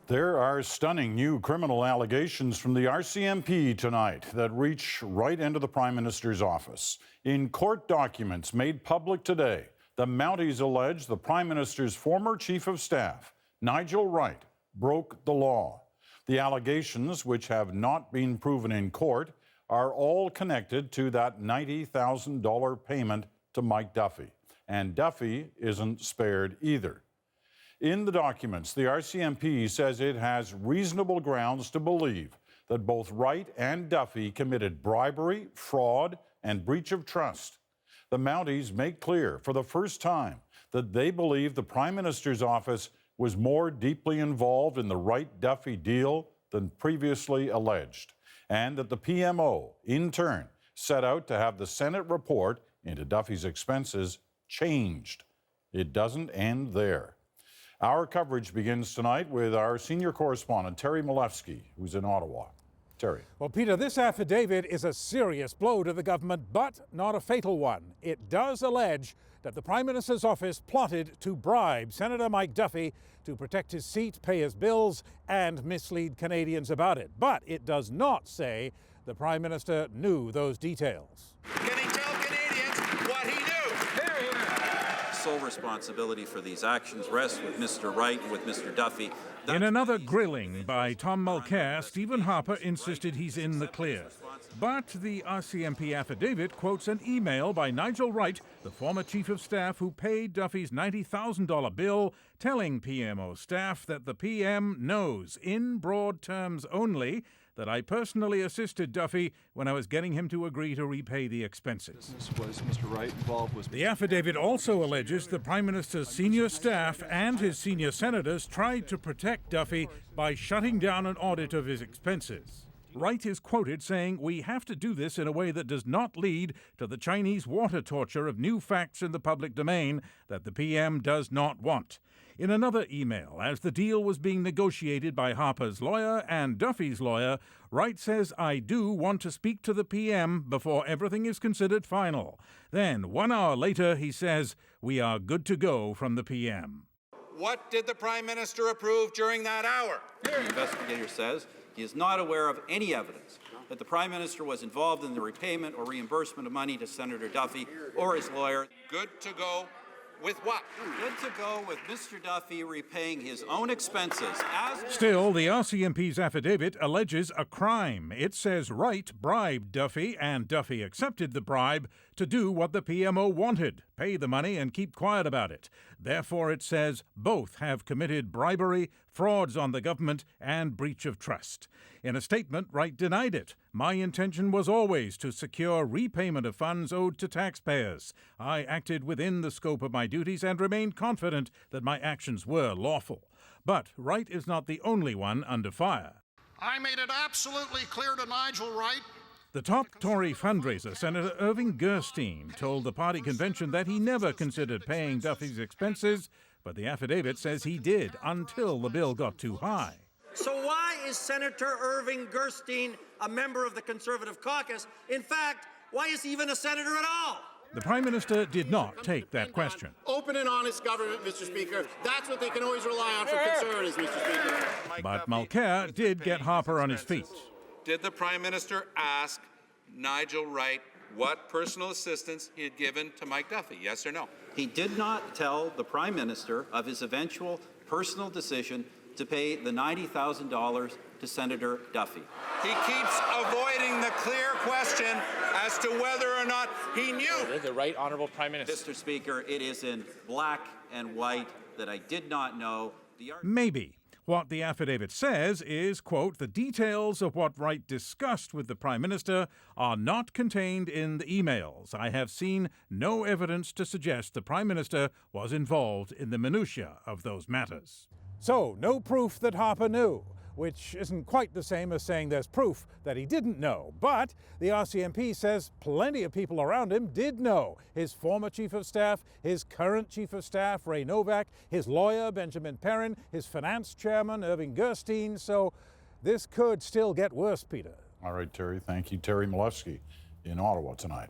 There are stunning new criminal allegations from the RCMP tonight that reach right into the Prime Minister's office. In court documents made public today, the Mounties allege the Prime Minister's former Chief of Staff, Nigel Wright, broke the law. The allegations, which have not been proven in court, are all connected to that $90,000 payment to Mike Duffy. And Duffy isn't spared either. In the documents, the RCMP says it has reasonable grounds to believe that both Wright and Duffy committed bribery, fraud, and breach of trust. The Mounties make clear for the first time that they believe the Prime Minister's office was more deeply involved in the Wright-Duffy deal than previously alleged, and that the PMO, in turn, set out to have the Senate report into Duffy's expenses changed. It doesn't end there. Our coverage begins tonight with our senior correspondent, Terry Malefsky, who's in Ottawa. Terry. Well, Peter, this affidavit is a serious blow to the government, but not a fatal one. It does allege that the Prime Minister's office plotted to bribe Senator Mike Duffy to protect his seat, pay his bills, and mislead Canadians about it. But it does not say the Prime Minister knew those details. Can he tell Canadians what he knew? Sole responsibility for these actions rests with Mr. Wright and with Mr. Duffy. In another grilling by Tom Mulcair, Stephen Harper insisted he's in the clear. But the RCMP affidavit quotes an email by Nigel Wright, the former Chief of Staff who paid Duffy's $90,000 bill, telling PMO staff that the PM knows, in broad terms only, that I personally assisted Duffy when I was getting him to agree to repay the expenses. Was Mr. Wright involved? The affidavit also alleges the Prime Minister's senior staff and his senior senators tried to protect Duffy by shutting down an audit of his expenses. Wright is quoted saying, "We have to do this in a way that does not lead to the Chinese water torture of new facts in the public domain that the PM does not want." In another email, as the deal was being negotiated by Harper's lawyer and Duffy's lawyer, Wright says, "I do want to speak to the PM before everything is considered final." Then, 1 hour later, he says, "We are good to go from the PM." What did the Prime Minister approve during that hour? The investigator says he is not aware of any evidence that the Prime Minister was involved in the repayment or reimbursement of money to Senator Duffy or his lawyer. Good to go with what? Good to go with Mr. Duffy repaying his own expenses. Still, the RCMP's affidavit alleges a crime. It says Wright bribed Duffy, and Duffy accepted the bribe to do what the PMO wanted, pay the money and keep quiet about it. Therefore, it says both have committed bribery, frauds on the government, and breach of trust. In a statement, Wright denied it. "My intention was always to secure repayment of funds owed to taxpayers. I acted within the scope of my duties and remained confident that my actions were lawful." But Wright is not the only one under fire. I made it absolutely clear to Nigel Wright. The top Tory fundraiser, Senator Irving Gerstein, told the party convention that he never considered paying Duffy's expenses, but the affidavit says he did until the bill got too high. So why is Senator Irving Gerstein a member of the Conservative caucus? In fact, why is he even a senator at all? The Prime Minister did not take that question. Open and honest government, Mr. Speaker. That's what they can always rely on from Conservatives, Mr. Speaker. But Mulcair did get Harper on his feet. Did the Prime Minister ask Nigel Wright what personal assistance he had given to Mike Duffy? Yes or no? He did not tell the Prime Minister of his eventual personal decision to pay the $90,000 to Senator Duffy. He keeps avoiding the clear question as to whether or not he knew. The Right Honourable Prime Minister. Mr. Speaker, it is in black and white that I did not know. Maybe. What the affidavit says is, quote, "The details of what Wright discussed with the Prime Minister are not contained in the emails. I have seen no evidence to suggest the Prime Minister was involved in the minutiae of those matters." So, no proof that Harper knew, which isn't quite the same as saying there's proof that he didn't know. But the RCMP says plenty of people around him did know. His former Chief of Staff, his current Chief of Staff, Ray Novak, his lawyer, Benjamin Perrin, his finance chairman, Irving Gerstein. So this could still get worse, Peter. All right, Terry. Thank you. Terry Malefsky in Ottawa tonight.